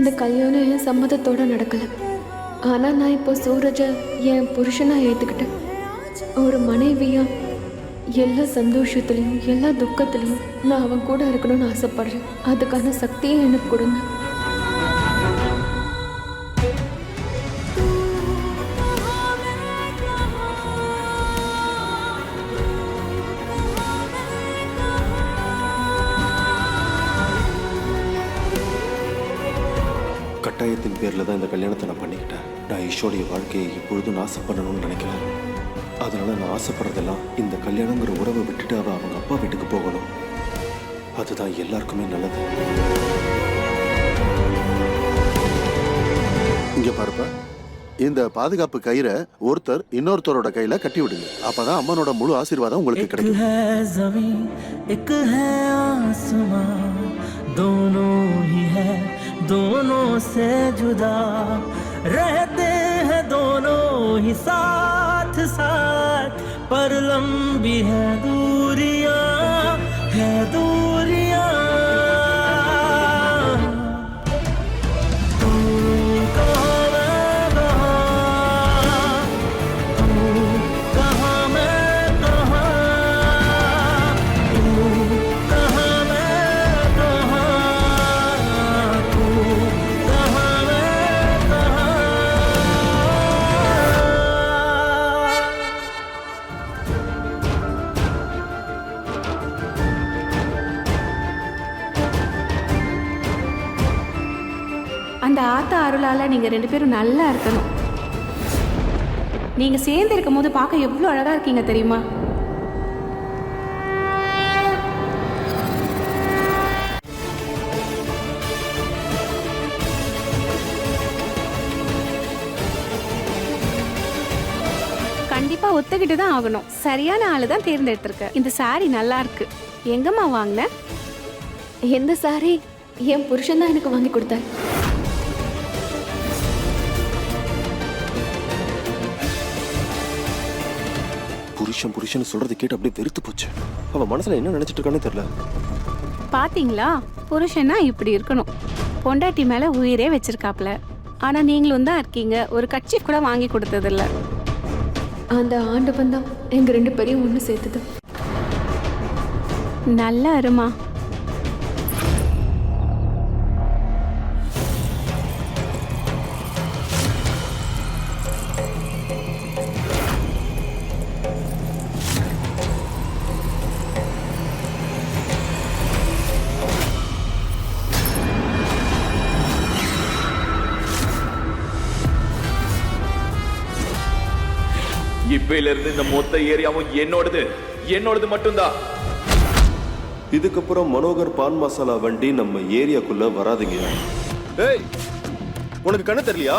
இந்த கல்யாணம் என் சம்மதத்தோட நடக்கல. ஆனா நான் இப்போ சூரஜை என் புருஷனா ஏத்துக்கிட்டேன். ஒரு மனைவியா எல்லா சந்தோஷத்துலையும் எல்லா துக்கத்துலையும் நான் அவன் கூட இருக்கணும்னு ஆசைப்படுறேன். அதுக்கான சக்தியை எனக்கு கொடுங்க. கட்டாயத்தின் பேரில் தான் இந்த கல்யாணத்தை நான் பண்ணிக்கிட்டேன். நான் ஈஷோடைய வாழ்க்கையை எப்பொழுதும் நாசம் பண்ணணும்னு நினைக்கிறேன். அதனால நான் ஆசைப்படுறதெல்லாம் இந்த கல்யாணங்கிற உறவை விட்டுட்டு அவள் அவங்க அப்பா வீட்டுக்கு போகணும். அதுதான் எல்லாருக்குமே நல்லது. இங்க பாருப்பா, இந்த பாதுகாப்பு கயிறை ஒருத்தர் இன்னொருத்தரோட கையில கட்டி விடுங்க. அப்பதான் அம்மனோட முழு ஆசீர்வாதம் உங்களுக்கு கிடைக்கும். दोनों से जुदा रहते हैं दोनों ही साथ साथ, पर लंबी है दूरियां, है दूरियां। तू कहाँ मैं कहाँ, तू कहाँ मैं कहाँ, तू कहाँ मैं कहाँ, तू कहाँ मैं कहाँ। அந்த ஆத்தா அருளால நீங்க ரெண்டு பேரும் நல்லா இருக்கணும். நீங்க சேர்ந்து இருக்கும் போது பார்க்க எவ்வளவு அழகா இருக்கீங்க தெரியுமா? கண்டிப்பா ஒத்துக்கிட்டு தான் ஆகணும். சரியான ஆளு தான் தேர்ந்தெடுத்திருக்க. இந்த சாரி நல்லா இருக்கு. எங்கம்மா வாங்கின? எந்த சாரி என் புருஷன் தான் எனக்கு வாங்கி கொடுத்தார். புருஷன் புருஷன் சொல்றது கேட்டு அப்படியே வெறுத்து போச்சு. அவன் மனசுல என்ன நினைச்சிட்டு இருக்கானே தெரியல. பாத்தீங்களா, புருஷன்னா இப்படி இருக்கணும். பொண்டாட்டி மேல உயிரே வச்சிருக்காப்ல. ஆனா நீங்களும் தான் இருக்கீங்க, ஒரு கட்சி கூட வாங்கி கொடுத்தது இல்ல. அந்த ஆண்டவன் தான் எங்க ரெண்டு பேரையும் ஒன்று சேர்த்தது. நல்ல அருமா. இப்பையில இருந்து இந்த மொத்த ஏரியாவும் என்னோடது மட்டும்தான். இதுக்கப்புறம் மனோகர் பான் மசாலா வண்டி நம்ம ஏரியாக்குள்ள வராதுங்க. ஏய், உனக்கு கண்ணு தெரியலையா?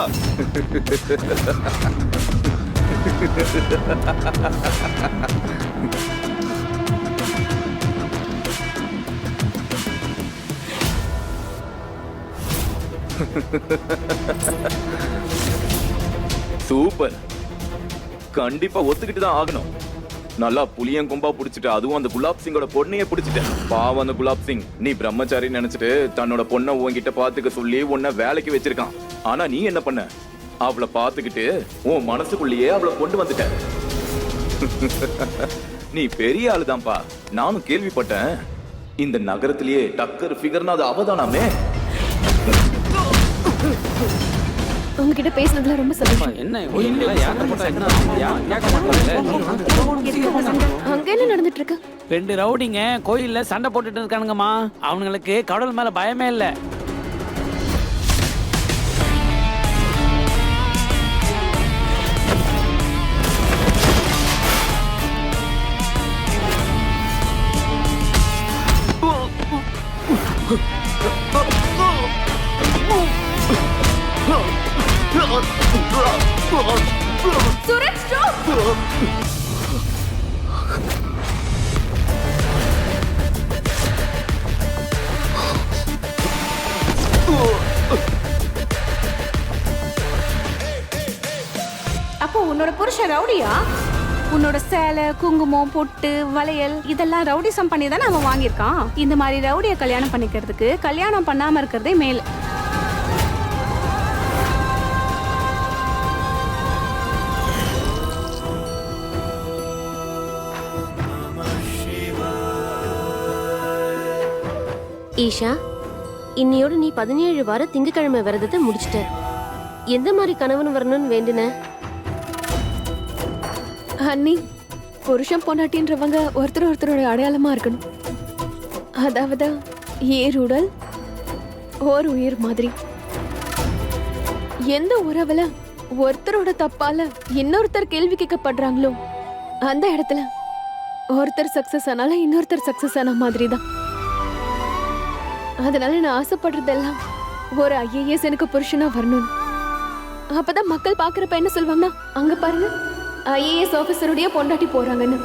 சூப்பர். கண்டிப்பா ஒத்துக்கிட்டு தான் ஆகணும். நல்லா புளியன் கொம்பா புடிச்சிட்டு, அதுவும் அந்த குலாப் சிங்கோட பொண்ணையே புடிச்சிட்டேன். பாவம் அந்த குலாப் சிங், நீ பிரம்மச்சாரி நினைச்சிட்டு தன்னோட பொண்ணை உன்கிட்ட பாத்துக்க சொல்லி உன்னை வேலைக்கு வச்சிருக்கான். ஆனா நீ என்ன பண்ண? அவளை பாத்துக்கிட்டு உன் மனசுக்குள்ளேயே அவளை கொண்டு வந்துட்ட. நீ பெரிய ஆளுதான்ப்பா. நானும் கேள்விப்பட்டேன். இந்த நகரத்திலேயே டக்கர் ஃபிகர்னா அது அவதானாமே. உங்ககிட்ட பேசுனதுல ரொம்ப சந்தோஷம். அங்க என்ன நடந்துட்டு இருக்கு? ரெண்டு ரவுடிங்க கோயில்ல சண்டை போட்டுட்டு இருக்கானுங்கம்மா. அவனுங்களுக்கு கடவுள் மேல பயமே இல்ல. சூரஜ், ஸ்டாப்! அப்போ உன்னோட புருஷன் ரவுடியா? உன்னோட சேலை, குங்குமம், பொட்டு, வளையல் இதெல்லாம் ரவுடிசம் பண்ணி தானே அவன் வாங்கியிருக்கான். இந்த மாதிரி ரவுடிய கல்யாணம் பண்ணிக்கிறதுக்கு கல்யாணம் பண்ணாம இருக்கிறதே மேல். ஈஷா, இன்னையோட நீ 17 வார திங்கக்கிழமை விரதத்தை முடிச்சிட்ட. எந்த மாதிரி கணவன் வரணும்னு வேண்டுன? அண்ணி, புருஷன் பொண்டாட்டின்றவங்க ஒருத்தர் ஒருத்தரோட அடையாளமா இருக்கணும். அதாவது ஏருடல் ஓர் உயிர் மாதிரி. எந்த உறவுல ஒருத்தரோட தப்பால இன்னொருத்தர் கேள்வி கேட்கப்படுறாங்களோ அந்த இடத்துல ஒருத்தர் சக்சஸ் ஆனால இன்னொருத்தர் சக்சஸ் ஆன மாதிரி தான். அதனால நான் ஆசைப்படுறதெல்லாம் ஒரு ஐஏஎஸ் எனக்கு புருஷனா வரணும். அப்பதான் மக்கள் பாக்குறப்ப என்ன சொல்வாங்கன்னா, அங்க பாருங்க ஐஏஎஸ் ஆபீசருடைய பொண்டாட்டி போறாங்கன்னு.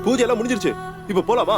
பூஜை எல்லாம் முடிஞ்சிருச்சு, இப்ப போலாமா?